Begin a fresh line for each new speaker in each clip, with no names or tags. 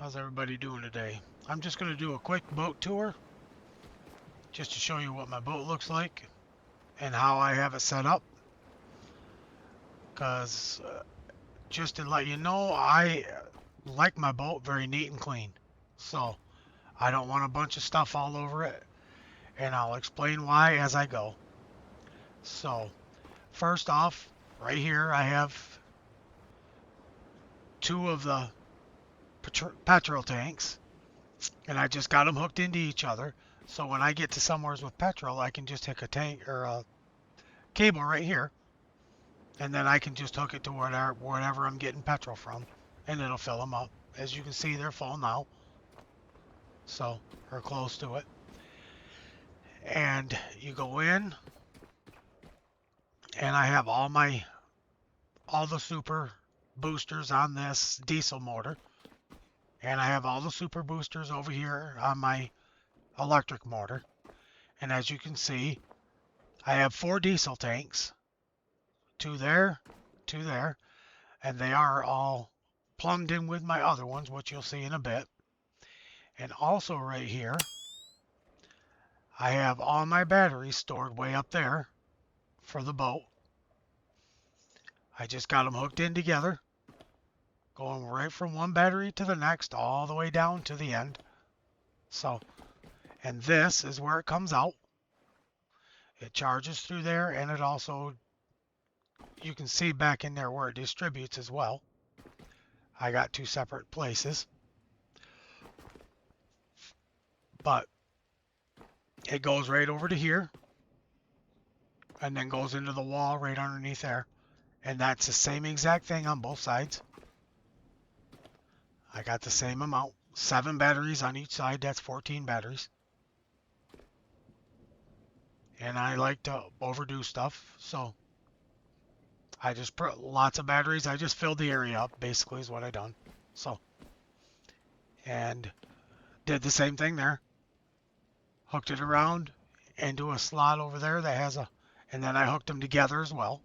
How's everybody doing today? I'm just going to do a quick boat tour just to show you what my boat looks like and how I have it set up. Because just to let you know, I like my boat very neat and clean. So I don't want a bunch of stuff all over it. And I'll explain why as I go. So first off, right here I have two of the petrol tanks. And I just got them hooked into each other. So when I get to somewheres with petrol, I can just hook a tank or a cable right here, and then I can just hook it to wherever I'm getting petrol from, and it'll fill them up. As you can see, they're full now, so we're close to it. And you go in, and I have all the super boosters on this diesel motor, and I have all the super boosters over here on my electric motor. And as you can see, I have 4 diesel tanks, 2 there, 2 there, and they are all plumbed in with my other ones, which you'll see in a bit. And also right here, I have all my batteries stored way up there for the boat. I just got them hooked in together, going right from one battery to the next, all the way down to the end. So, and this is where it comes out. It charges through there, and it also, you can see back in there where it distributes as well. I got 2 separate places. But it goes right over to here, and then goes into the wall right underneath there. And that's the same exact thing on both sides. I got the same amount. 7 batteries on each side. That's 14 batteries. And I like to overdo stuff, so I just put lots of batteries. I just filled the area up, basically, is what I done. So, and did the same thing there. Hooked it around into a slot over there that has and then I hooked them together as well.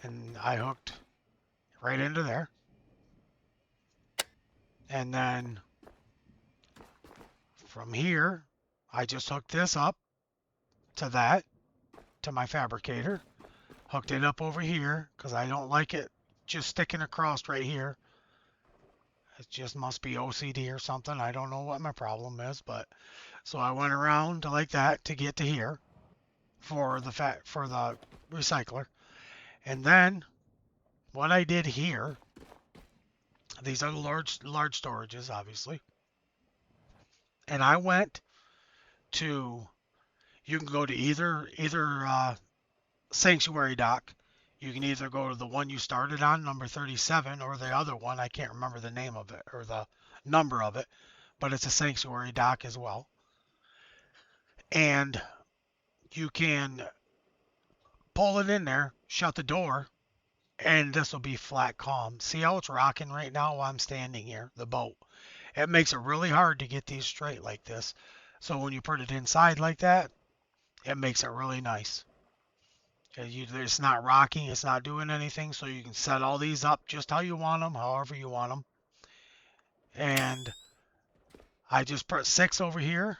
And I hooked right into there. And then from here, I just hooked this up to my fabricator. Hooked it up over here because I don't like it just sticking across right here. It just must be OCD or something. I don't know what my problem is, but so I went around like that to get to here for the recycler. And then what I did here, these are the large storages, obviously. And I went to, you can go to either sanctuary dock. You can either go to the one you started on, number 37, or the other one. I can't remember the name of it or the number of it, but it's a sanctuary dock as well. And you can pull it in there, shut the door, and this will be flat calm. See how it's rocking right now while I'm standing here, the boat. It makes it really hard to get these straight like this. So when you put it inside like that, it makes it really nice. It's not rocking, it's not doing anything, so you can set all these up just how you want them, however you want them. And I just put 6 over here,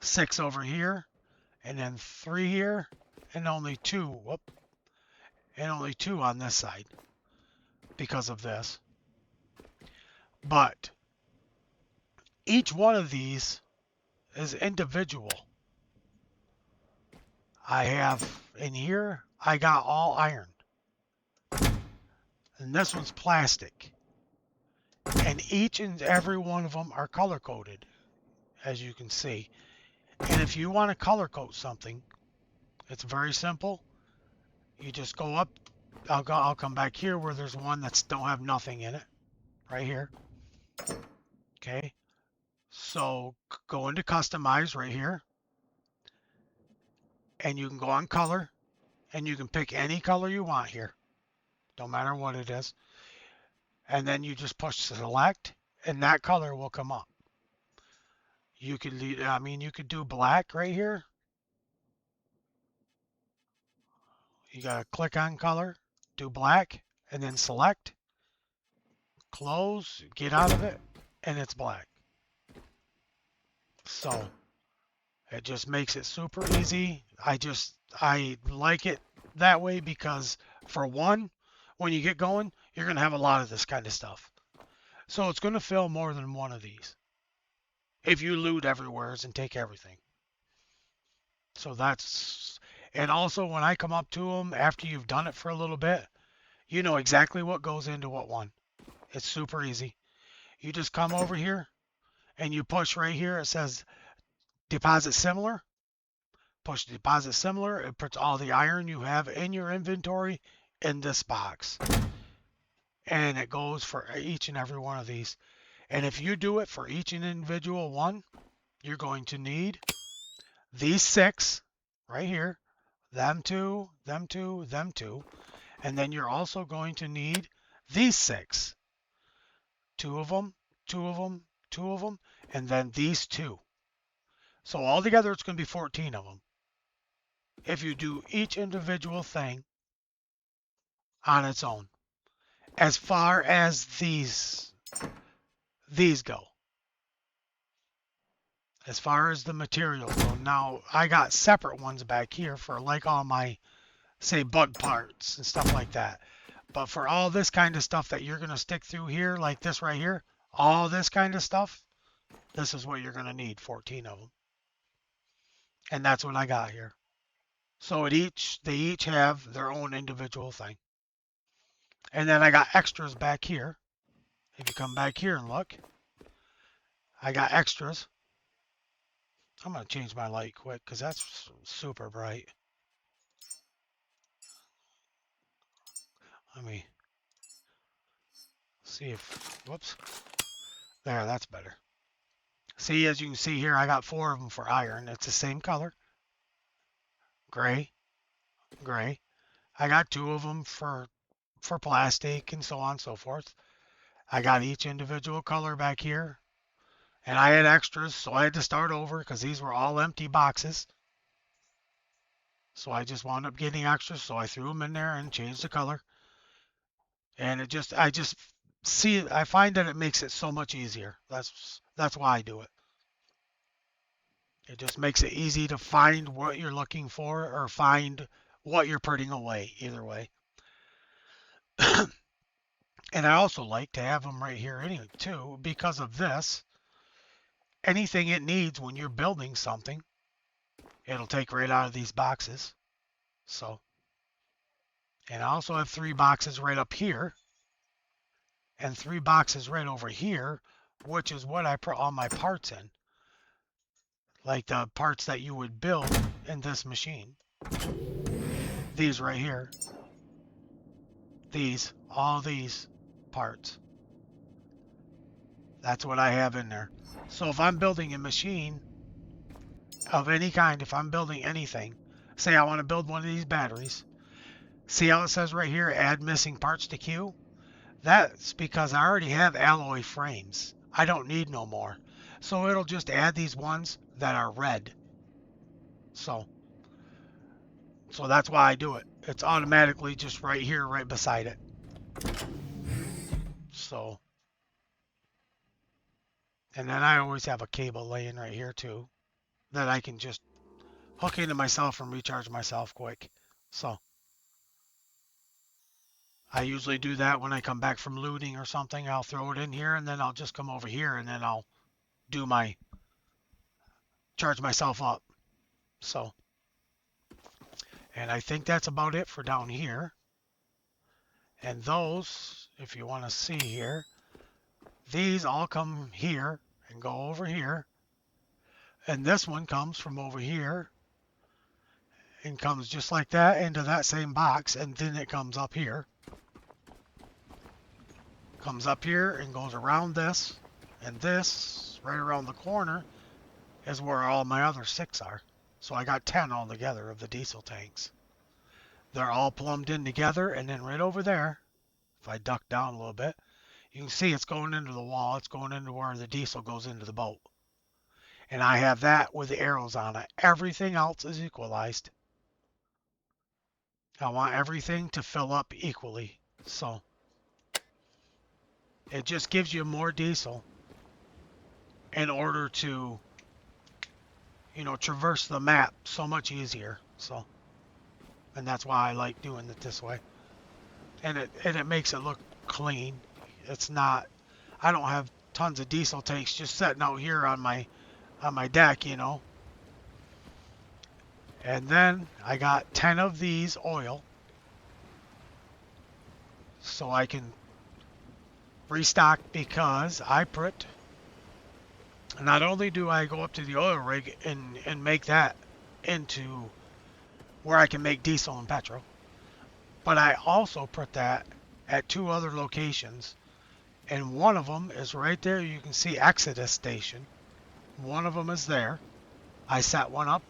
6 over here, and then 3 here, and only 2, and only 2 on this side because of this. But each one of these is individual. I have in here, I got all iron. And this one's plastic. And each and every one of them are color coded, as you can see. And if you want to color code something, it's very simple. You just go up. I'll come back here where there's one that's don't have nothing in it, right here. Okay. So go into customize right here, and you can go on color, and you can pick any color you want here. Don't matter what it is. And then you just push select, and that color will come up. You could, you could do black right here. You gotta click on color, do black, and then select. close, get out of it, and it's black. So it just makes it super easy. I like it that way because for one, when you get going, you're going to have a lot of this kind of stuff. So it's going to fill more than one of these if you loot everywhere and take everything. So that's, and also when I come up to them after you've done it for a little bit, you know exactly what goes into what one. It's super easy. You just come over here and you push right here. It says deposit similar. Push deposit similar. It puts all the iron you have in your inventory in this box. And it goes for each and every one of these. And if you do it for each and individual one, you're going to need these 6 right here. Them 2, them 2, them 2. And then you're also going to need these 6. 2 of them, 2 of them, 2 of them, and then these 2. So altogether it's going to be 14 of them. If you do each individual thing on its own. As far as these go. As far as the materials go. Now, I got separate ones back here for like all my, say, bug parts and stuff like that. But for all this kind of stuff that you're going to stick through here, like this right here, all this kind of stuff, this is what you're going to need, 14 of them. And that's what I got here. So they each have their own individual thing. And then I got extras back here. If you come back here and look, I got extras. I'm going to change my light quick because that's super bright. Let me see if, whoops. There, that's better. See, as you can see here, I got 4 of them for iron. It's the same color. Gray, gray. I got 2 of them for plastic and so on and so forth. I got each individual color back here. And I had extras, so I had to start over because these were all empty boxes. So I just wound up getting extras, so I threw them in there and changed the color. And I find that it makes it so much easier. That's why I do it. It just makes it easy to find what you're looking for or find what you're putting away, either way. And I also like to have them right here anyway, too, because of this. Anything it needs when you're building something, it'll take right out of these boxes. So, and I also have 3 boxes right up here and 3 boxes right over here, which is what I put all my parts in. Like the parts that you would build in this machine. These right here. All these parts. That's what I have in there. So if I'm building a machine of any kind, if I'm building anything, say I want to build one of these batteries, see how it says right here, add missing parts to queue? That's because I already have alloy frames. I don't need no more. So it'll just add these ones that are red. So that's why I do it. It's automatically just right here, right beside it. So, and then I always have a cable laying right here too, that I can just hook into myself and recharge myself quick. So I usually do that when I come back from looting or something. I'll throw it in here and then I'll just come over here and then I'll do my charge myself up. So, and I think that's about it for down here. And those, if you want to see here, these all come here and go over here. And this one comes from over here and comes just like that into that same box. And then it comes up here. Comes up here and goes around this. And this, right around the corner, is where all my other 6 are. So I got 10 altogether of the diesel tanks. They're all plumbed in together. And then right over there, if I duck down a little bit, you can see it's going into the wall. It's going into where the diesel goes into the boat. And I have that with the arrows on it. Everything else is equalized. I want everything to fill up equally. So It just gives you more diesel in order to, traverse the map so much easier. So, and that's why I like doing it this way. And it makes it look clean. It's not, I don't have tons of diesel tanks just sitting out here on my deck, And then I got 10 of these oil so I can restock, because I put, not only do I go up to the oil rig and make that into where I can make diesel and petrol, but I also put that at 2 other locations, and one of them is right there. You can see Exodus Station. One of them is there. I set one up,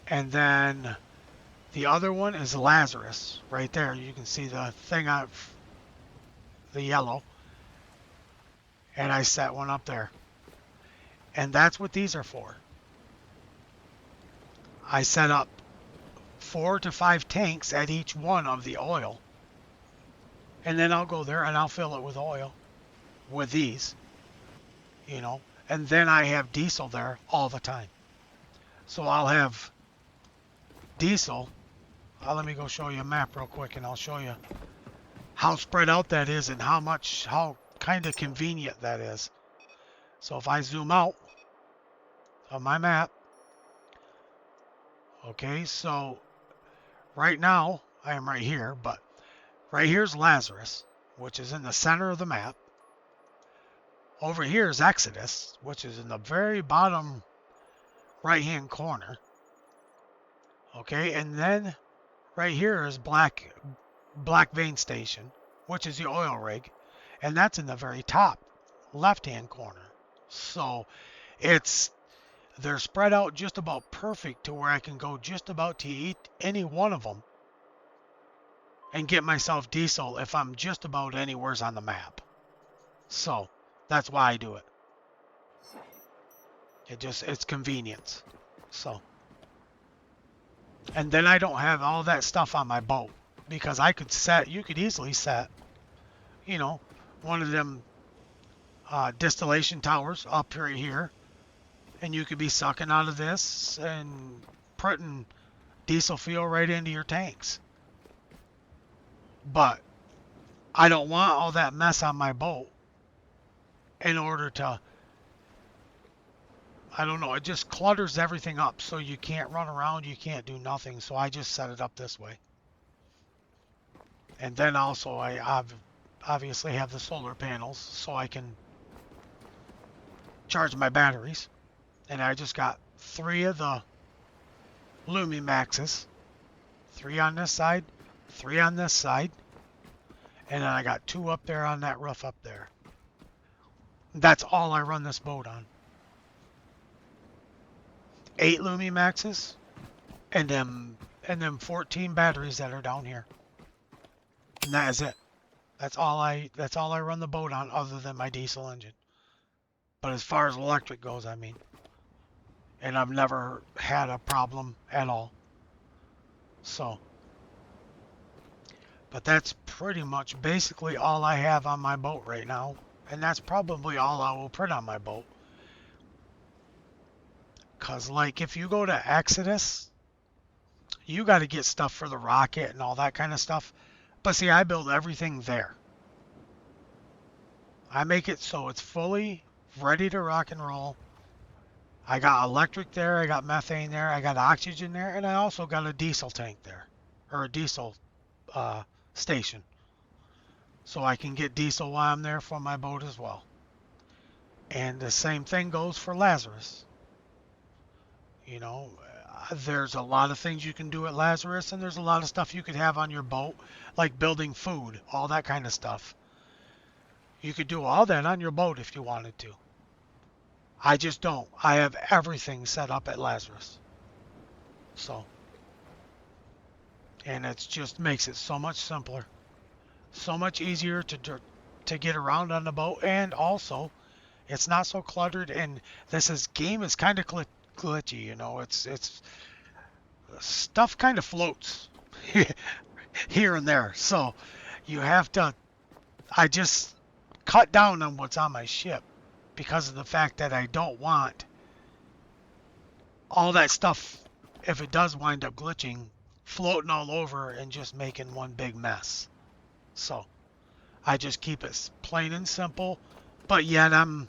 and then the other one is Lazarus right there. You can see the thing on the yellow, and I set one up there. And that's what these are for. I set up 4 to 5 tanks at each one of the oil, and then I'll go there and I'll fill it with oil with these, and then I have diesel there all the time. So I'll have diesel. Let me go show you a map real quick, and I'll show you how spread out that is and how kind of convenient that is. So if I zoom out on my map, okay, so right now I am right here, but right here's Lazarus, which is in the center of the map. Over here is Exodus, which is in the very bottom right-hand corner. Okay, and then right here is Black Vein Station, which is the oil rig, and that's in the very top left-hand corner. So they're spread out just about perfect to where I can go just about to any one of them and get myself diesel if I'm just about anywheres on the map. So that's why I do it. It's convenience. So, and then I don't have all that stuff on my boat, because you could easily set, one of them distillation towers up right here, and you could be sucking out of this and putting diesel fuel right into your tanks. But I don't want all that mess on my boat in order to, I don't know, it just clutters everything up, so you can't run around, you can't do nothing. So I just set it up this way. And then also I obviously have the solar panels so I can charge my batteries. And I just got 3 of the Lumimaxes, 3 on this side, 3 on this side, and then I got 2 up there on that roof up there. That's all I run this boat on. 8 Lumimaxes, and then 14 batteries that are down here. And that is it. That's all I run the boat on, other than my diesel engine. But as far as electric goes, I mean. And I've never had a problem at all. So, but that's pretty much basically all I have on my boat right now. And that's probably all I will put on my boat. Because, like, if you go to Exodus, you got to get stuff for the rocket and all that kind of stuff. But see, I build everything there. I make it so it's fully ready to rock and roll. I got electric there, I got methane there, I got oxygen there, and I also got a diesel tank there, or a diesel station. So I can get diesel while I'm there for my boat as well. And the same thing goes for Lazarus. There's a lot of things you can do at Lazarus, and there's a lot of stuff you could have on your boat, like building food, all that kind of stuff. You could do all that on your boat if you wanted to. I just don't. I have everything set up at Lazarus. So, and it just makes it so much simpler, so much easier to get around on the boat, and also it's not so cluttered. And game is kind of glitchy, it's stuff kind of floats here and there. So you have to I just cut down on what's on my ship because of the fact that I don't want all that stuff, if it does wind up glitching, floating all over and just making one big mess. So I just keep it plain and simple, but yet I'm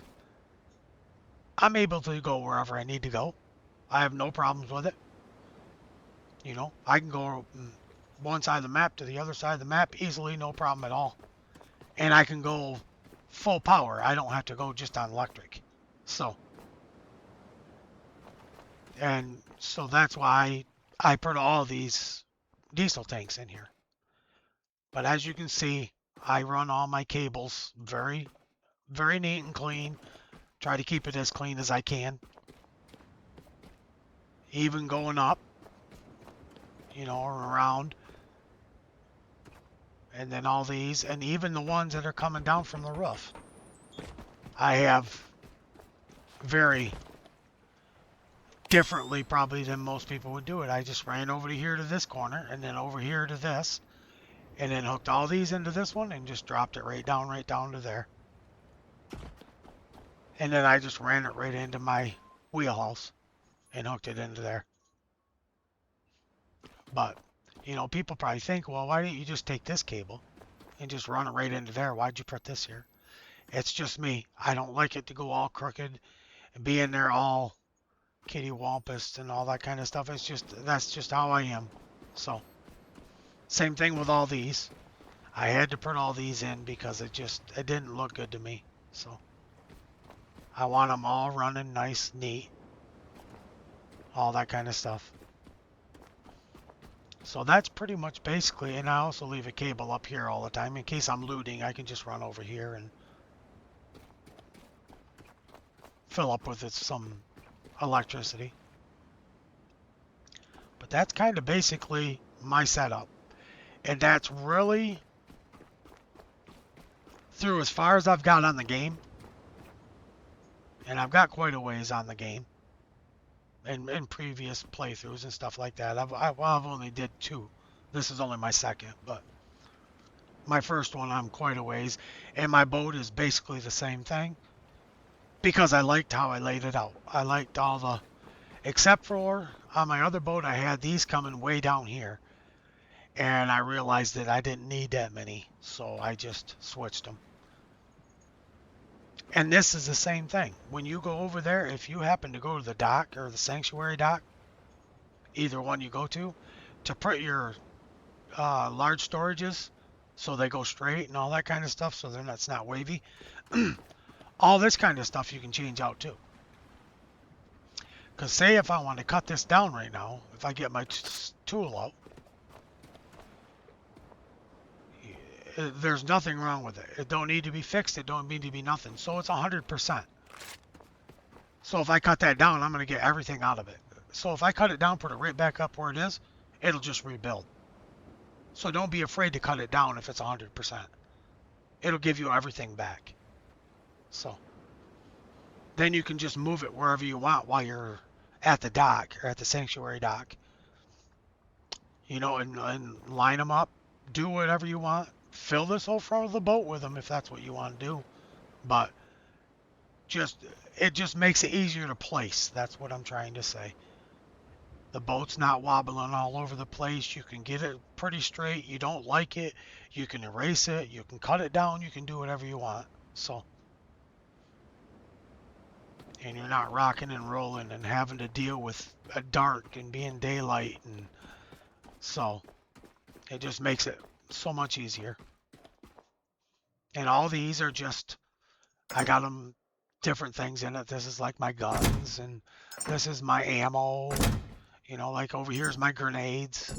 able to go wherever I need to go. I have no problems with it. You know, I can go one side of the map to the other side of the map easily, no problem at all. And I can go full power. I don't have to go just on electric. So, and so that's why I put all these diesel tanks in here. But as you can see, I run all my cables very, very neat and clean. Try to keep it as clean as I can. Even going up, you know, or around. And then all these, and even the ones that are coming down from the roof. I have very differently probably than most people would do it. I just ran over to here to this corner and then over here to this and then hooked all these into this one and just dropped it right down to there. And then I just ran it right into my wheelhouse and hooked it into there. But, you know, people probably think, well, why didn't you just take this cable and just run it right into there? Why'd you put this here? It's just me. I don't like it to go all crooked and be in there all kitty wampus and all that kind of stuff. It's just, that's just how I am. So, same thing with all these. I had to put all these in because it didn't look good to me. So, I want them all running nice, neat, all that kind of stuff. So that's pretty much basically, and I also leave a cable up here all the time. In case I'm looting, I can just run over here and fill up with some electricity. But that's kind of basically my setup. And that's really through as far as I've got on the game. And I've got quite a ways on the game. In previous playthroughs and stuff like that. I've only did 2. This is only my second, but my first one I'm quite a ways. And my boat is basically the same thing. Because I liked how I laid it out. I liked all the... Except for on my other boat, I had these coming way down here. And I realized that I didn't need that many. So I just switched them. And this is the same thing. When you go over there, if you happen to go to the dock or the sanctuary dock, either one you go to put your large storages so they go straight and all that kind of stuff so it's not wavy. All this kind of stuff you can change out too. Because say if I want to cut this down right now, if I get my tool out, there's nothing wrong with it. It don't need to be fixed. It don't need to be nothing. So it's 100%. So if I cut that down, I'm going to get everything out of it. So if I cut it down, put it right back up where it is, it'll just rebuild. So don't be afraid to cut it down if it's 100%. It'll give you everything back. So then you can just move it wherever you want while you're at the dock or at the sanctuary dock. You know, and line them up. Do whatever you want. Fill this whole front of the boat with them if that's what you want to do. But it just makes it easier to place. That's what I'm trying to say. The boat's not wobbling all over the place. You can get it pretty straight. You don't like it, you can erase it. You can cut it down. You can do whatever you want. So, and you're not rocking and rolling and having to deal with a dark and being daylight. And so it just makes it so much easier. And all these are just, I got them different things in it. This is like my guns, and this is my ammo. You know, like over here's my grenades.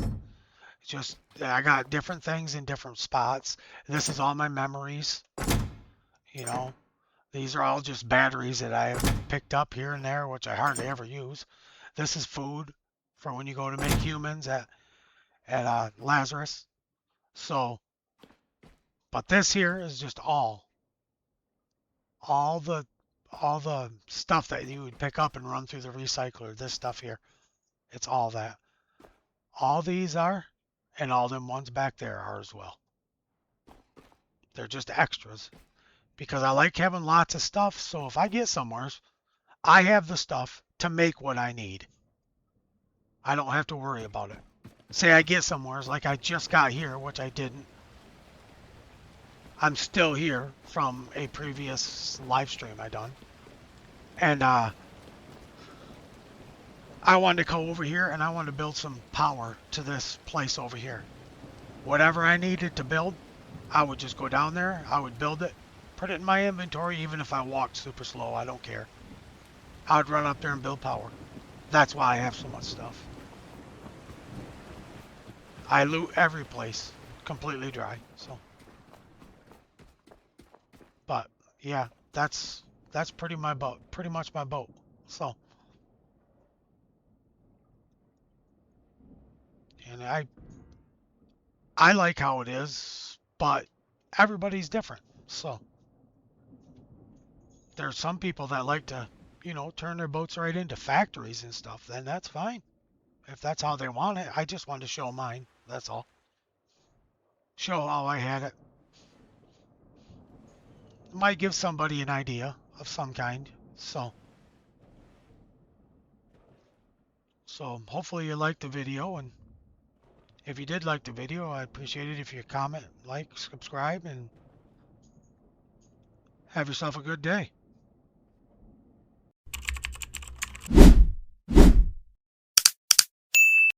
Just, I got different things in different spots. This is all my memories. You know, these are all just batteries that I have picked up here and there, which I hardly ever use. This is food for when you go to make humans at Lazarus. So, but this here is just all the stuff that you would pick up and run through the recycler. This stuff here, it's all that. All these are, and all them ones back there are as well. They're just extras because I like having lots of stuff. So if I get somewhere, I have the stuff to make what I need. I don't have to worry about it. Say I get somewhere, like I just got here, which I didn't. I'm still here from a previous live stream I done. And I wanted to go over here and I wanted to build some power to this place over here. Whatever I needed to build, I would just go down there, I would build it, put it in my inventory, even if I walked super slow, I don't care. I would run up there and build power. That's why I have so much stuff. I loot every place, completely dry, so. But yeah, that's pretty much my boat. So, and I like how it is, but everybody's different. So, there's some people that like to, turn their boats right into factories and stuff. Then that's fine. If that's how they want it, I just wanted to show mine. That's all. Show how I had it. Might give somebody an idea of some kind. So hopefully you liked the video, and if you did like the video, I'd appreciate it if you comment, like, subscribe, and have yourself a good day.